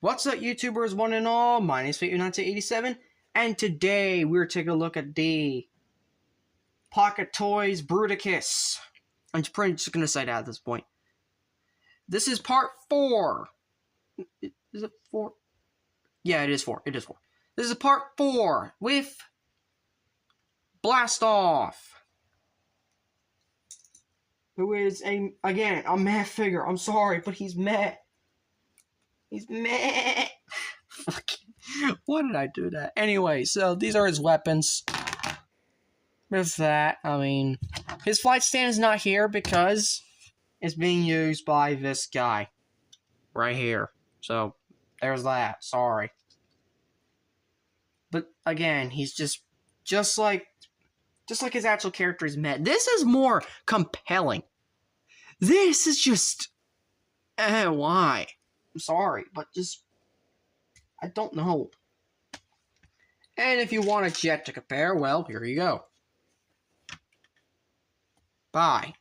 What's up, YouTubers, one and all? My name is Fate1987, and today we're taking a look at the Pocket Toys Bruticus. I'm pretty just gonna say that at this point. This is part 4. Is it 4? Yeah, it is 4. It is 4. This is part 4 with Blast Off, who is again a meh figure. I'm sorry, but he's meh. He's meh. Why did I do that? Anyway, so these are his weapons. With that, I mean, his flight stand is not here because it's being used by this guy right here. So there's that. Sorry. But again, he's just like his actual character is met. This is more compelling. This is just why? I'm sorry, but just I don't know. And if you want a jet to compare, well, here you go. Bye.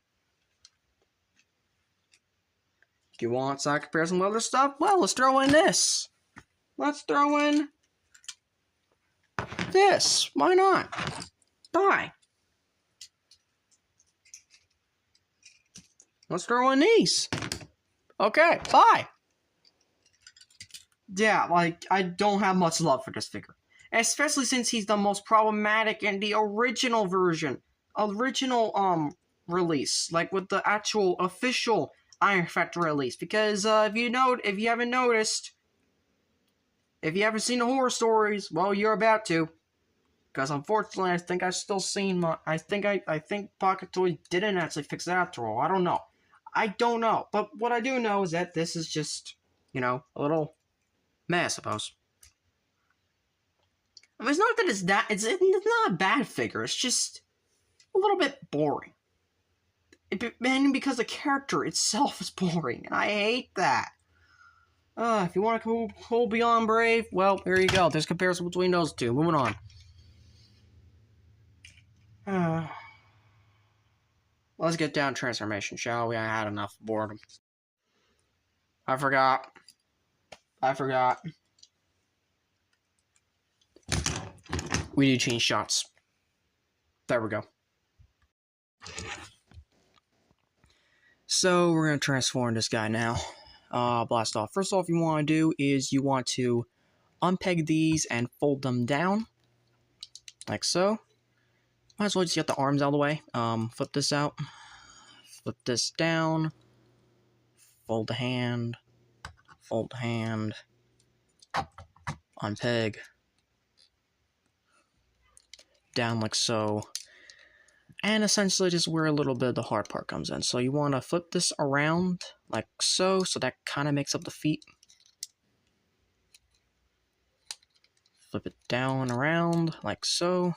If you want side comparison with other stuff, well, let's throw in this. Let's throw in this. Why not? Bye. Let's throw in these. Okay, bye. Yeah, like, I don't have much love for this figure. Especially since he's the most problematic in the original version. Original, release. Like, with the actual official Iron Factory release. Because, if you haven't noticed, if you haven't seen the horror stories, well, you're about to. Because, unfortunately, I think I've still seen I think Pocket Toys didn't actually fix it after all. I don't know. I don't know. But what I do know is that this is just, you know, a little meh, I suppose. I mean, it's not that it's not a bad figure. It's just a little bit boring. And because the character itself is boring. And I hate that. If you want to go beyond brave, well, there you go. There's comparison between those two. Moving on. Let's get down to transformation, shall we? I had enough boredom. I forgot. We need to change shots. There we go. So, we're going to transform this guy now. Blast off. First off, you want to do is you want to unpeg these and fold them down. Like so. Might as well just get the arms out of the way. Flip this out. Flip this down. Fold the hand. Fold the hand. Unpeg. Down like so. And essentially just where a little bit of the hard part comes in. So you want to flip this around like so. So that kind of makes up the feet. Flip it down around like so.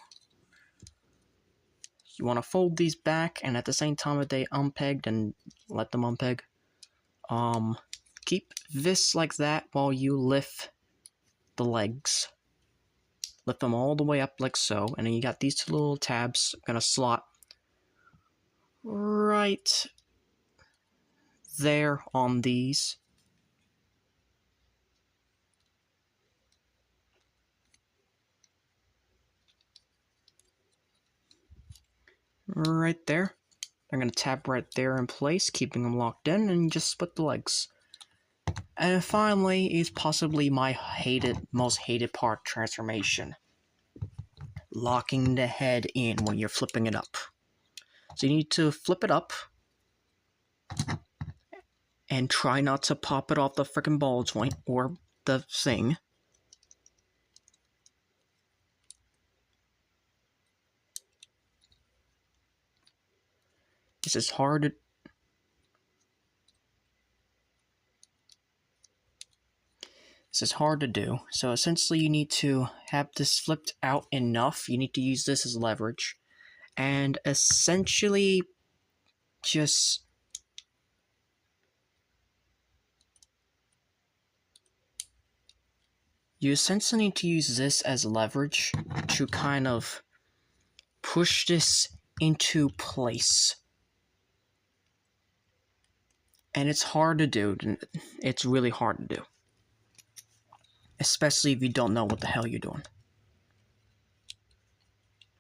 You want to fold these back, and at the same time that they unpegged, and let them unpeg. Keep this like that while you lift the legs. Lift them all the way up like so, and then you got these two little tabs gonna slot right there on these. Right there. I'm going to tap right there in place, keeping them locked in, and just split the legs. And finally is possibly my most hated part, transformation. Locking the head in when you're flipping it up. So you need to flip it up. And try not to pop it off the frickin' ball joint or the thing. This is hard to... This is hard to do. So essentially you need to have this flipped out enough. You need to use this as leverage. And essentially just... You essentially need to use this as leverage to kind of push this into place. And it's hard to do. It's really hard to do. especially if you don't know what the hell you're doing.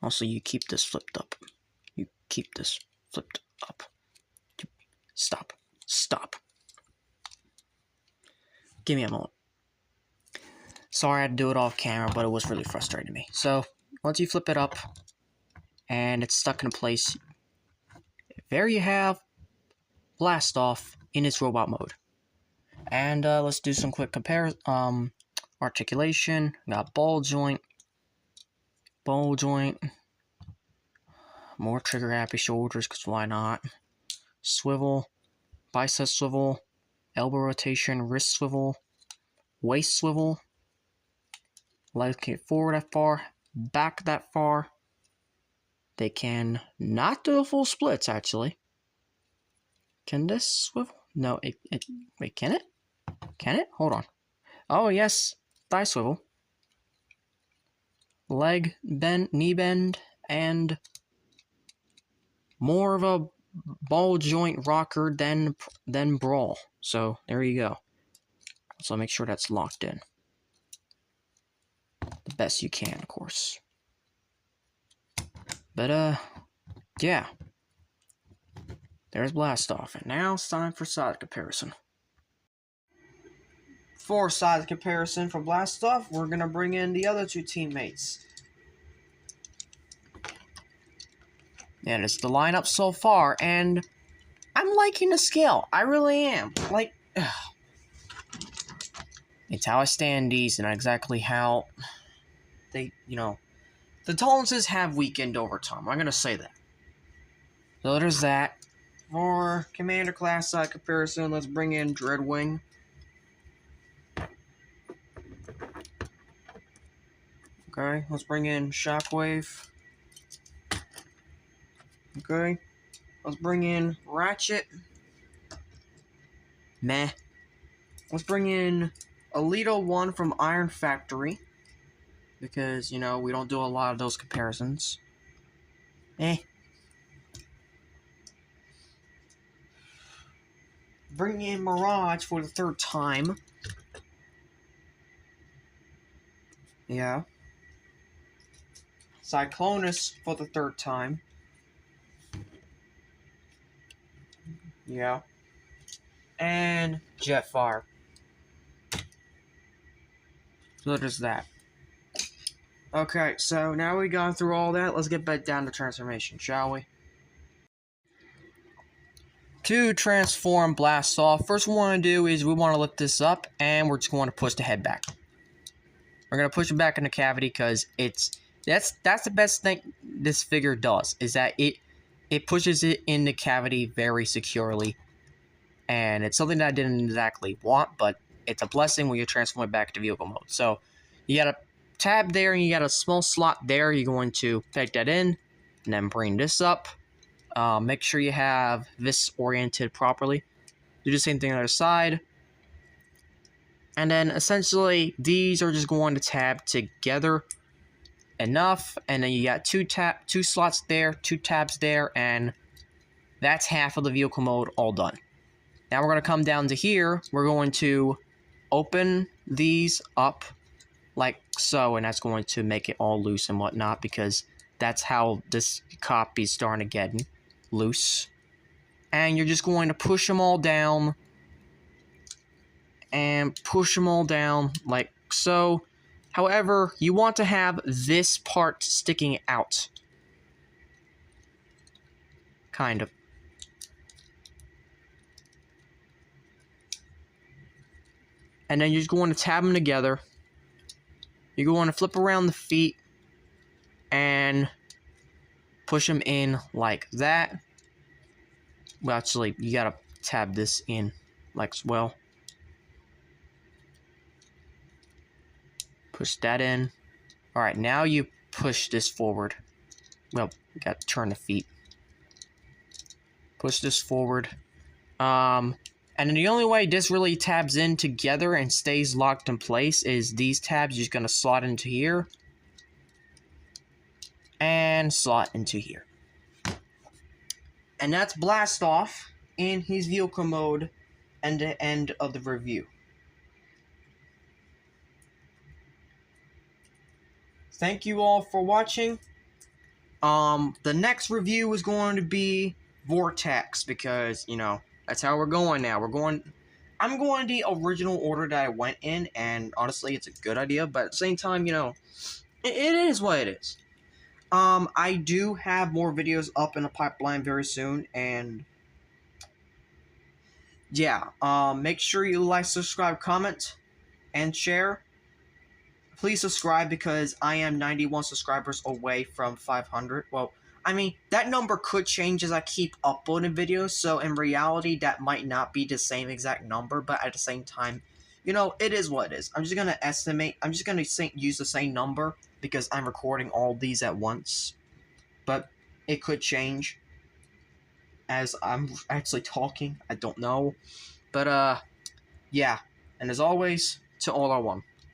Also, you keep this flipped up. You keep this flipped up. Stop. Stop. Give me a moment. Sorry I had to do it off camera, but it was really frustrating me. So, once you flip it up, and it's stuck in place, there you have Blast Off in its robot mode. And let's do some quick articulation. We got ball joint, more trigger happy shoulders, because why not? Swivel, bicep swivel, elbow rotation, wrist swivel, waist swivel, leg kick forward that far, back that far. They can not do the full splits, actually. Can this swivel? No, wait, can it? Can it? Hold on. Oh, yes, thigh swivel. Leg bend, knee bend, and more of a ball joint rocker than Brawl. So, there you go. So make sure that's locked in. The best you can, of course. But, yeah. There's Blast Off. And now it's time for size comparison. For size comparison for Blast Off, we're going to bring in the other two teammates. And it's the lineup so far, and I'm liking the scale. I really am. Like, it's how I stand these and exactly how they, the tolerances have weakened over time. I'm going to say that. So there's that. For Commander class side comparison, let's bring in Dreadwing. Okay, let's bring in Shockwave. Okay, let's bring in Ratchet. Meh. Let's bring in Alito 1 from Iron Factory. Because, we don't do a lot of those comparisons. Bring in Mirage for the third time. Yeah. Cyclonus for the third time. Yeah. And Jetfire. So there's that. Okay, so now we've gone through all that, let's get back down to transformation, shall we? To transform Blast Off, first what we want to do is we want to lift this up, and we're just going to push the head back. We're going to push it back in the cavity, because that's the best thing this figure does, is that it pushes it in the cavity very securely. And it's something that I didn't exactly want, but it's a blessing when you transform it back into vehicle mode. So, you got a tab there, and you got a small slot there. You're going to take that in, and then bring this up. Make sure you have this oriented properly. Do the same thing on the other side. And then, essentially, these are just going to tab together enough. And then you got two slots there, two tabs there, and that's half of the vehicle mode all done. Now we're going to come down to here. We're going to open these up like so, and that's going to make it all loose and whatnot, because that's how this copy is starting to get loose. And you're just going to push them all down, and push them all down like so. However, you want to have this part sticking out. Kind of. And then you're just going to tab them together. You're going to flip around the feet and push them in like that. Well, actually, you gotta tab this in like well. Push that in. Alright, now you push this forward. Well, you gotta turn the feet. Push this forward. And then the only way this really tabs in together and stays locked in place is these tabs. You're just going to slot into here. And slot into here. And that's Blast Off in his vehicle mode and the end of the review. thank you all for watching. The next review is going to be Vortex, because, you know, that's how we're going now. I'm going the original order that I went in, and honestly, it's a good idea, but at the same time, you know, it is what it is. I do have more videos up in the pipeline very soon, and yeah, make sure you like, subscribe, comment, and share. Please subscribe, because I am 91 subscribers away from 500. Well, I mean, that number could change as I keep uploading videos, so in reality, that might not be the same exact number, but at the same time, you know, it is what it is. I'm just gonna estimate, I'm just gonna use the same number, because I'm recording all these at once, but it could change as I'm actually talking. I don't know, but yeah, and as always, to all are one.